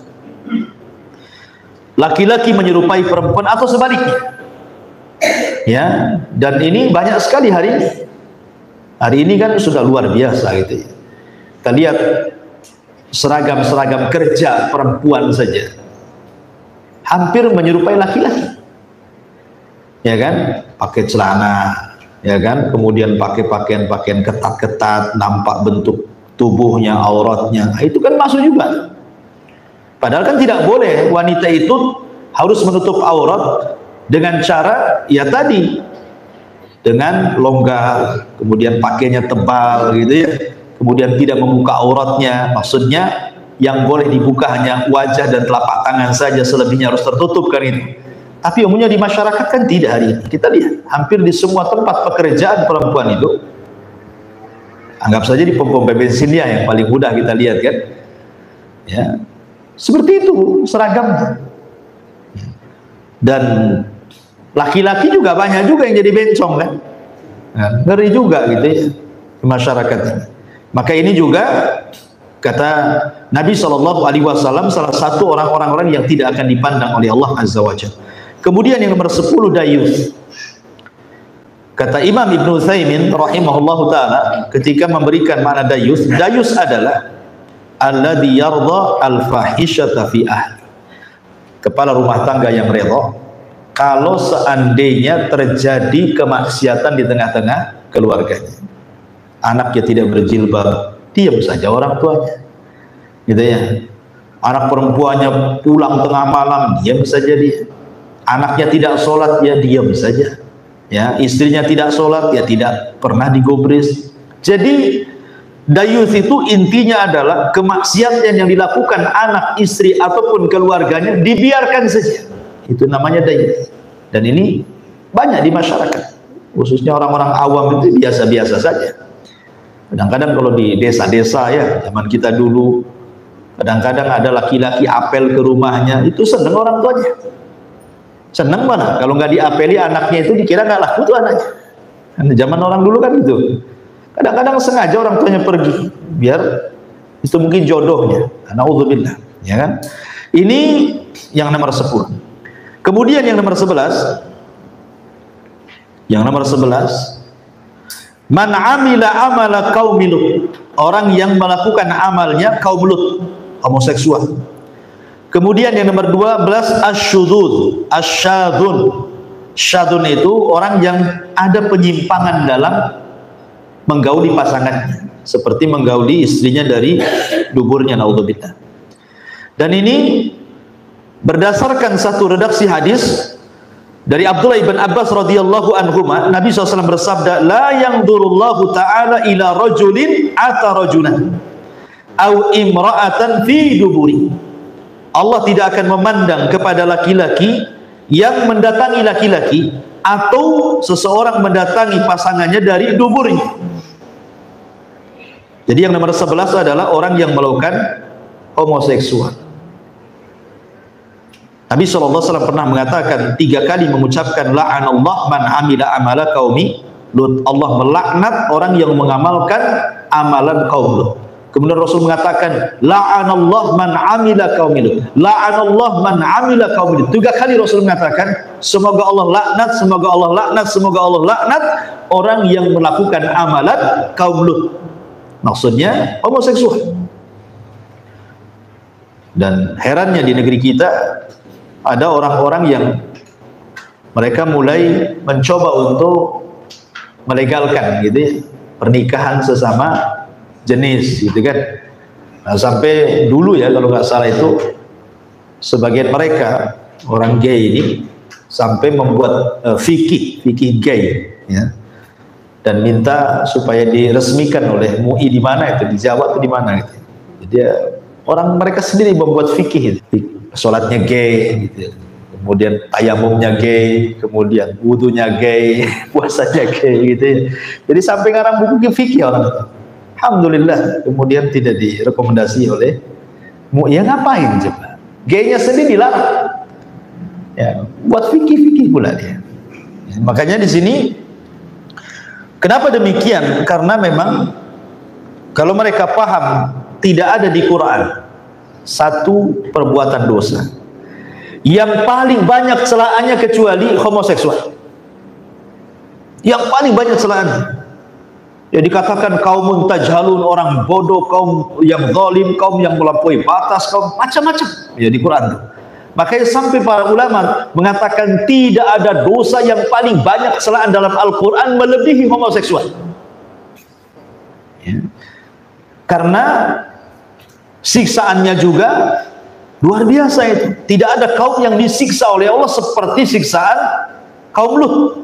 Laki-laki menyerupai perempuan atau sebaliknya. Ya, dan ini banyak sekali hari ini. Hari ini kan sudah luar biasa gitu ya. Kita lihat seragam-seragam kerja perempuan saja hampir menyerupai laki-laki. Ya kan? Pakai celana, ya kan? Kemudian pakai pakaian-pakaian ketat-ketat, nampak bentuk tubuhnya, auratnya. Nah, itu kan masuk juga. Padahal kan tidak boleh wanita itu harus menutup aurat dengan cara ya tadi, dengan longgar, kemudian pakainya tebal gitu ya, kemudian tidak membuka auratnya. Maksudnya yang boleh dibuka hanya wajah dan telapak tangan saja, selebihnya harus tertutup kan itu. Tapi umumnya di masyarakat kan tidak hari ini. Kita lihat hampir di semua tempat pekerjaan perempuan itu, anggap saja di pom-pom bensinnya yang paling mudah kita lihat kan, ya seperti itu seragamnya. Dan laki-laki juga banyak juga yang jadi bencong kan, ngeri juga gitu ya di masyarakat ini. Maka ini juga kata Nabi SAW, salah satu orang-orang yang tidak akan dipandang oleh Allah Azza wa Jalla. Kemudian yang nomor 10, dayus. Kata Imam Ibn Utsaimin rahimahullahu ta'ala ketika memberikan makna dayus, dayus adalah alladhi yardha al-fahishata fi ahli, kepala rumah tangga yang redha kalau seandainya terjadi kemaksiatan di tengah-tengah keluarganya. Anaknya tidak berjilbab, diam saja orang tuanya, gitu ya. Anak perempuannya pulang tengah malam, diam saja dia. Anaknya tidak sholat, ya diam saja. Ya, istrinya tidak sholat, ya tidak pernah digubris. Jadi dayuth itu intinya adalah kemaksiatan yang dilakukan anak, istri ataupun keluarganya dibiarkan saja. Itu namanya dayuth. Dan ini banyak di masyarakat, khususnya orang-orang awam itu biasa-biasa saja. Kadang-kadang kalau di desa-desa ya, zaman kita dulu, kadang-kadang ada laki-laki apel ke rumahnya, itu seneng orang tuanya. Seneng mana? Kalau nggak diapeli anaknya itu dikira nggak laku tuh anaknya. Zaman orang dulu kan itu. Kadang-kadang sengaja orang tuanya pergi biar itu mungkin jodohnya. Naudzubillah, ya kan? Ini yang nomor 10. Kemudian yang nomor 11. Yang nomor 11, man amila amala qaumi Lut, orang yang melakukan amalnya kaum Lut, homoseksual. Kemudian yang nomor 12, asyudzud, asyadzun. Syadzun itu orang yang ada penyimpangan dalam menggauli pasangannya, seperti menggauli istrinya dari duburnya, naudzubillah. Dan ini berdasarkan satu redaksi hadis dari Abdullah ibn Abbas radhiyallahu anhuma, Nabi SAW bersabda, la yanzurullahu ta'ala ila rajulin ata rajulan au imra'atan fi duburi. Allah tidak akan memandang kepada laki-laki yang mendatangi laki-laki atau seseorang mendatangi pasangannya dari duburnya. Jadi yang nomor 11 adalah orang yang melakukan homoseksual. Nabi SAW pernah mengatakan 3 kali mengucapkan la'anallah man amila amala qaumi Lut. Allah melaknat orang yang mengamalkan amalan kaum Lut. Kemudian Rasul mengatakan la'anallah man amila qaumi Lut. La'anallah man amila qaumi Lut. 3 kali Rasul mengatakan semoga Allah laknat, semoga Allah laknat, semoga Allah laknat orang yang melakukan amalan kaum Lut. Maksudnya homoseksual. Dan herannya di negeri kita ada orang-orang yang mereka mulai mencoba untuk melegalkan gitu ya, pernikahan sesama jenis gitu kan. Nah, sampai dulu ya kalau nggak salah itu sebagian mereka orang gay ini sampai membuat fikih gay ya, dan minta supaya diresmikan oleh MUI di mana itu, di Jawa atau di mana gitu. Jadi orang mereka sendiri membuat fikih itu. Sholatnya gay gitu, kemudian tayamumnya gay, kemudian wudunya gay, puasanya gay gitu ya. Jadi sampai ngarang buku fikih orang itu. Alhamdulillah kemudian tidak direkomendasi oleh MUI. Ya ngapain coba? Gaynya sendiri dilarang. Ya, buat fikih pula dia. Ya, makanya di sini kenapa demikian? Karena memang kalau mereka paham tidak ada di Quran satu perbuatan dosa yang paling banyak celaannya kecuali homoseksual. Yang paling banyak celaannya ya dikatakan kaumun tajhalun, orang bodoh, kaum yang zalim, kaum yang melampaui batas, kaum macam-macam ya di Quran. Makanya sampai para ulama mengatakan tidak ada dosa yang paling banyak celaan dalam Al-Quran melebihi homoseksual ya. Karena siksaannya juga luar biasa itu. Tidak ada kaum yang disiksa oleh Allah seperti siksaan kaum Lut.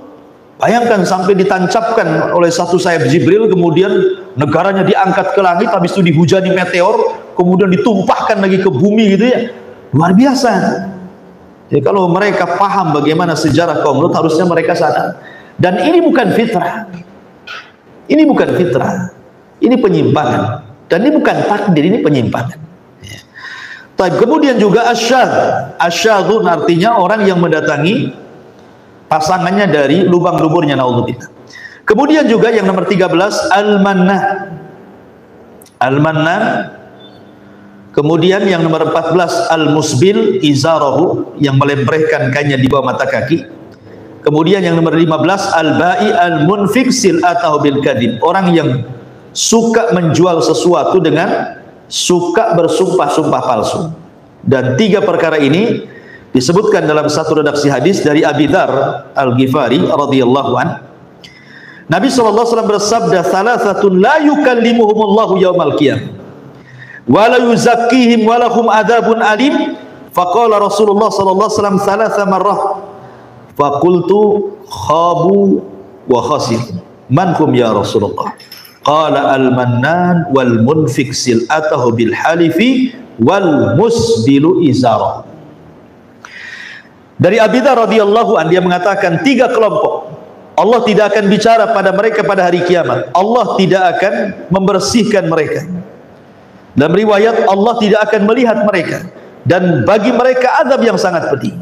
Bayangkan sampai ditancapkan oleh satu sayap Jibril, kemudian negaranya diangkat ke langit, habis itu dihujani meteor, kemudian ditumpahkan lagi ke bumi gitu ya. Luar biasa. Jadi kalau mereka paham bagaimana sejarah kaum Lut, harusnya mereka sadar. Dan ini bukan fitrah. Ini bukan fitrah. Ini penyimpangan. Dan ini bukan takdir, ini penyimpangan. Ya. Kemudian juga asyadzun artinya orang yang mendatangi pasangannya dari lubang-luburnya, naudzubillah. Kemudian juga yang nomor 13 al-mannan. Al-mannan. Kemudian yang nomor 14 al-musbil izarahu, yang melemparkan kainnya di bawah mata kaki. Kemudian yang nomor 15 al-ba'i al-munfik sil'atahu bil kadhib, orang yang suka menjual sesuatu dengan suka bersumpah-sumpah palsu. Dan 3 perkara ini Disebutkan dalam satu redaksi hadis dari Abi Dzar Al-Ghifari radhiyallahu an, Nabi SAW bersabda, "Thalathatun la yukallimuhumullahu yaumal qiyamah wa la yuzakkihim wa lahum adzabun alim." Faqala Rasulullah sallallahu alaihi wasallam thalatha marrah. Faqultu khabu wa khasir. Man hum ya Rasulullah? Qala al-mannan wal munfik sil'atahu bil halifi wal musbilu izarah. Dari Abi Dzar radhiyallahu an, dia mengatakan 3 kelompok Allah tidak akan bicara pada mereka pada hari kiamat. Allah tidak akan membersihkan mereka. Dalam riwayat, Allah tidak akan melihat mereka, dan bagi mereka azab yang sangat pedih.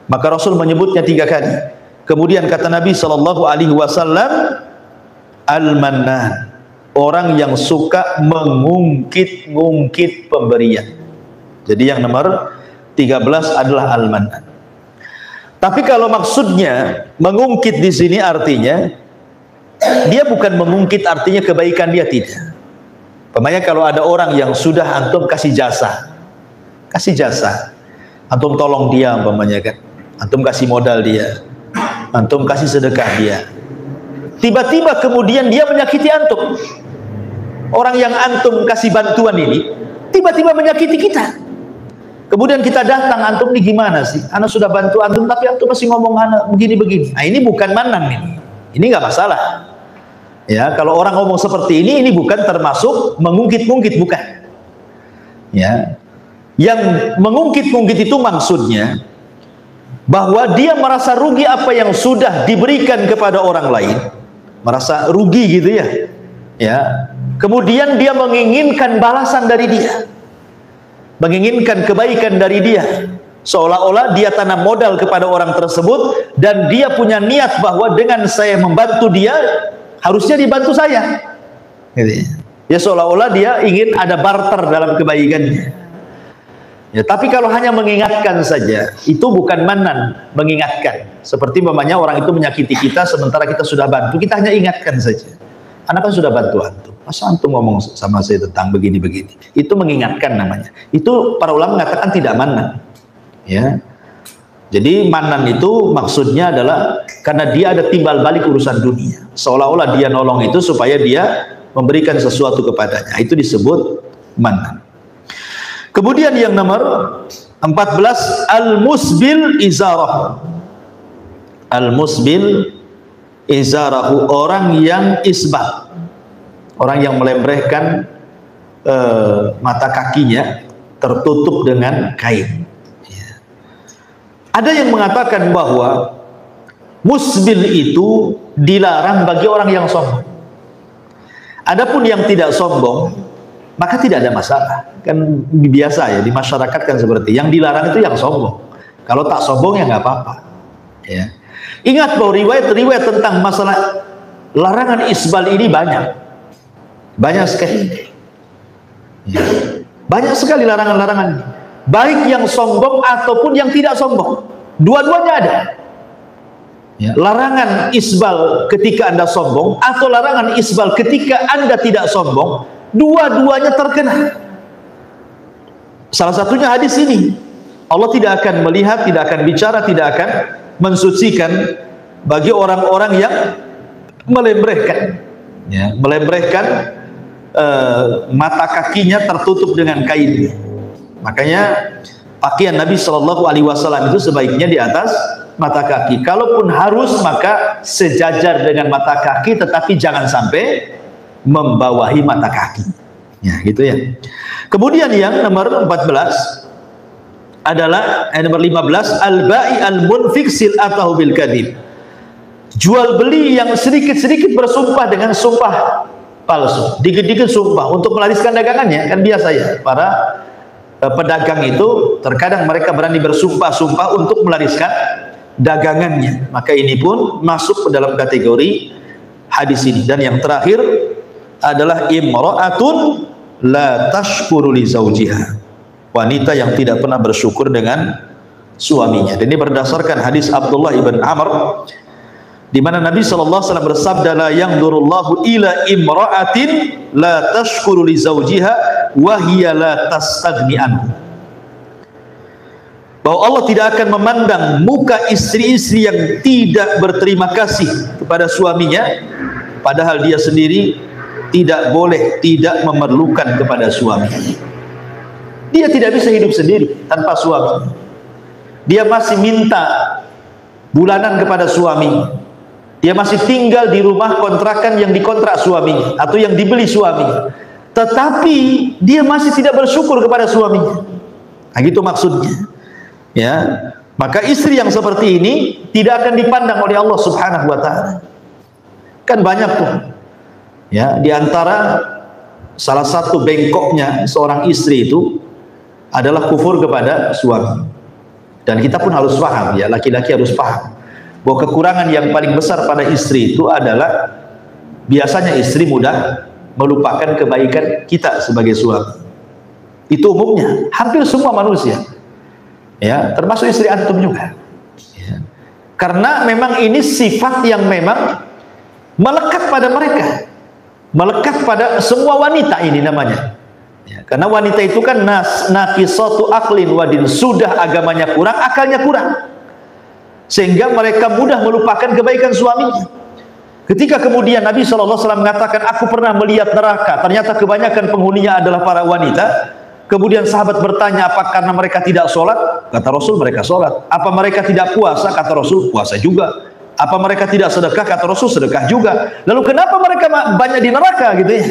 Maka Rasul menyebutnya 3 kali. Kemudian kata Nabi sallallahu alaihi wasallam, al-mannan, orang yang suka mengungkit-ungkit pemberian. Jadi yang nomor 13 adalah al-mannan. Tapi kalau maksudnya mengungkit di sini artinya dia bukan mengungkit artinya kebaikan dia, tidak. Umpamanya kalau ada orang yang sudah antum kasih jasa, antum tolong dia, umpamanya kan, antum kasih modal dia, antum kasih sedekah dia, tiba-tiba kemudian dia menyakiti antum. Orang yang antum kasih bantuan ini tiba-tiba menyakiti kita. Kemudian kita datang, antum ini gimana sih? Anak sudah bantu antum tapi antum masih ngomong anak begini-begini. Nah, ini bukan mannan ini. Ini nggak masalah. Ya, kalau orang ngomong seperti ini bukan termasuk mengungkit-ungkit, bukan. Ya. Yang mengungkit-ungkit itu maksudnya bahwa dia merasa rugi apa yang sudah diberikan kepada orang lain. Merasa rugi gitu ya. Ya. Kemudian dia menginginkan balasan dari dia, menginginkan kebaikan dari dia, seolah-olah dia tanam modal kepada orang tersebut dan dia punya niat bahwa dengan saya membantu dia harusnya dibantu saya, ya, seolah-olah dia ingin ada barter dalam kebaikannya. Ya, tapi kalau hanya mengingatkan saja, itu bukan mannan, mengingatkan. Seperti umpamanya orang itu menyakiti kita sementara kita sudah bantu, kita hanya ingatkan saja. Anak kan sudah bantu antum, masa antum ngomong sama saya tentang begini-begini? Itu mengingatkan namanya. Itu para ulama mengatakan tidak mannan. Ya. Jadi mannan itu maksudnya adalah karena dia ada timbal balik urusan dunia. Seolah-olah dia nolong itu supaya dia memberikan sesuatu kepadanya. Itu disebut mannan. Kemudian yang nomor 14, al-musbil izarah. Al-musbil izarahu, orang yang isbal, orang yang melembrehkan mata kakinya tertutup dengan kain. Ya. Ada yang mengatakan bahwa musbil itu dilarang bagi orang yang sombong. Adapun yang tidak sombong maka tidak ada masalah. Kan biasa ya di masyarakat kan seperti yang dilarang itu yang sombong. Kalau tak sombong ya nggak apa-apa. Ya. Ingat bahwa riwayat-riwayat tentang masalah larangan isbal ini banyak sekali. Ya. Banyak sekali larangan-larangan, baik yang sombong ataupun yang tidak sombong, dua-duanya ada. Ya. Larangan isbal ketika Anda sombong atau larangan isbal ketika Anda tidak sombong, dua-duanya terkena. Salah satunya hadis ini, Allah tidak akan melihat, tidak akan bicara, tidak akan mensucikan bagi orang-orang yang melembrehkan, ya, melembrehkan mata kakinya tertutup dengan kain. Makanya pakaian Nabi Shallallahu Alaihi Wasallam itu sebaiknya di atas mata kaki. Kalaupun harus maka sejajar dengan mata kaki, tetapi jangan sampai membawahi mata kaki. Ya, gitu ya. Kemudian yang nomor 14 adalah nomor 15, al-ba'i al-munfik sil'atahu bil kadhib. Jual beli yang sedikit-sedikit bersumpah dengan sumpah palsu, dikit-dikit sumpah untuk melariskan dagangannya. Kan biasa ya, para pedagang itu terkadang mereka berani bersumpah-sumpah untuk melariskan dagangannya. Maka ini pun masuk ke dalam kategori hadis ini. Dan yang terakhir adalah imra'atun la tashkuru li zawjiha, wanita yang tidak pernah bersyukur dengan suaminya. Dan ini berdasarkan hadis Abdullah ibn Amr, di mana Nabi SAW bersabda, la yanzurullahu ila imra'atin la tashkuru li zawjiha wa hiya la tastaghni anhu. bahwa Allah tidak akan memandang muka istri-istri yang tidak berterima kasih kepada suaminya, padahal dia sendiri tidak boleh tidak memerlukan kepada suami. Dia tidak bisa hidup sendiri tanpa suami. Dia masih minta bulanan kepada suami. Dia masih tinggal di rumah kontrakan yang dikontrak suaminya atau yang dibeli suaminya. Tetapi dia masih tidak bersyukur kepada suaminya. Nah, gitu maksudnya. Ya, maka istri yang seperti ini tidak akan dipandang oleh Allah Subhanahu wa taala. Kan banyak tuh. Ya, di antara salah satu bengkoknya seorang istri itu adalah kufur kepada suami. Dan kita pun harus paham, ya, laki-laki harus paham bahwa kekurangan yang paling besar pada istri itu adalah biasanya istri mudah melupakan kebaikan kita sebagai suami. Itu umumnya, hampir semua manusia, ya, termasuk istri antum juga, ya. Karena memang ini sifat yang memang melekat pada mereka, melekat pada semua wanita ini namanya. Ya, karena wanita itu kan naqisatu aqlin wadin, sudah agamanya kurang, akalnya kurang, sehingga mereka mudah melupakan kebaikan suaminya. Ketika kemudian Nabi SAW mengatakan, aku pernah melihat neraka, ternyata kebanyakan penghuninya adalah para wanita. Kemudian sahabat bertanya, apa karena mereka tidak sholat? Kata Rasul, mereka sholat. Apa mereka tidak puasa? Kata Rasul, puasa juga. Apa mereka tidak sedekah? Kata Rasul, sedekah juga. Lalu kenapa mereka banyak di neraka gitu ya?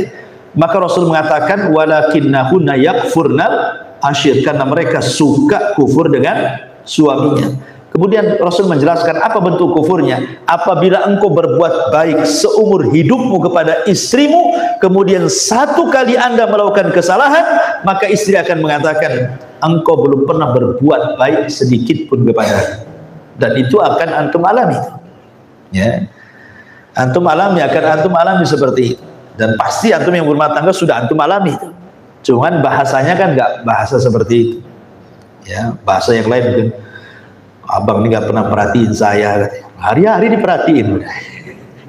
Maka Rasul mengatakan, walakinnahunna yakfurnal ashir, karena mereka suka kufur dengan suaminya. Kemudian Rasul menjelaskan apa bentuk kufurnya. Apabila engkau berbuat baik seumur hidupmu kepada istrimu, kemudian satu kali anda melakukan kesalahan, maka istri akan mengatakan, engkau belum pernah berbuat baik sedikit pun kepada. Dan itu akan antum alami, ya, antum alami, akan antum alami seperti itu. Dan pasti antum yang berumah tangga sudah antum alami itu. Cuman bahasanya kan nggak bahasa seperti itu, ya, bahasa yang lain mungkin, abang ini nggak pernah perhatiin saya, hari-hari diperhatiin,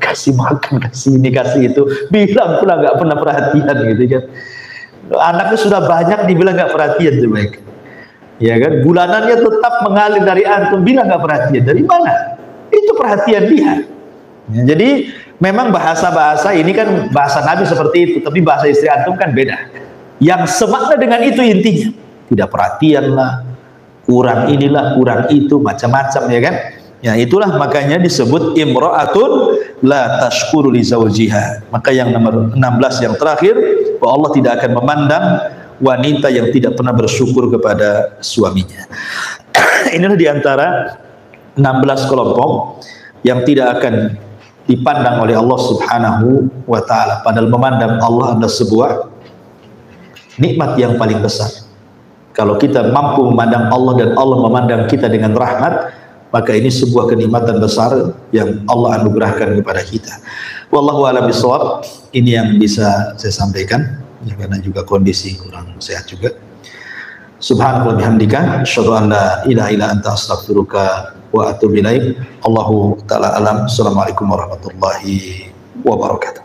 kasih makan, kasih ini, kasih itu, bilang pula nggak pernah perhatian gitu kan. Anaknya sudah banyak dibilang nggak perhatian coba, ya kan, bulanannya tetap mengalir dari antum, bilang nggak perhatian, dari mana? Itu perhatian dia. Ya, jadi memang bahasa-bahasa ini kan bahasa Nabi seperti itu, tapi bahasa istri antum kan beda. Yang semakna dengan itu intinya, tidak perhatian lah, kurang inilah, kurang itu, macam-macam, ya kan. Ya itulah makanya disebut imra'atun la tashkuru li zawjiha. Maka yang nomor 16 yang terakhir, bahwa Allah tidak akan memandang wanita yang tidak pernah bersyukur kepada suaminya. Inilah diantara 16 kelompok yang tidak akan dipandang oleh Allah Subhanahu wa ta'ala. Padahal memandang Allah adalah sebuah nikmat yang paling besar. Kalau kita mampu memandang Allah dan Allah memandang kita dengan rahmat, maka ini sebuah kenikmatan besar yang Allah anugerahkan kepada kita. Wallahu a'lam bishawab. Ini yang bisa saya sampaikan, ya, karena juga kondisi kurang sehat juga. Subhanallah bihamdika, asyhadu an la ilaha illa anta, astaghfiruka wa atubu ilaik. Allahu ta'ala alam. Assalamualaikum warahmatullahi wabarakatuh.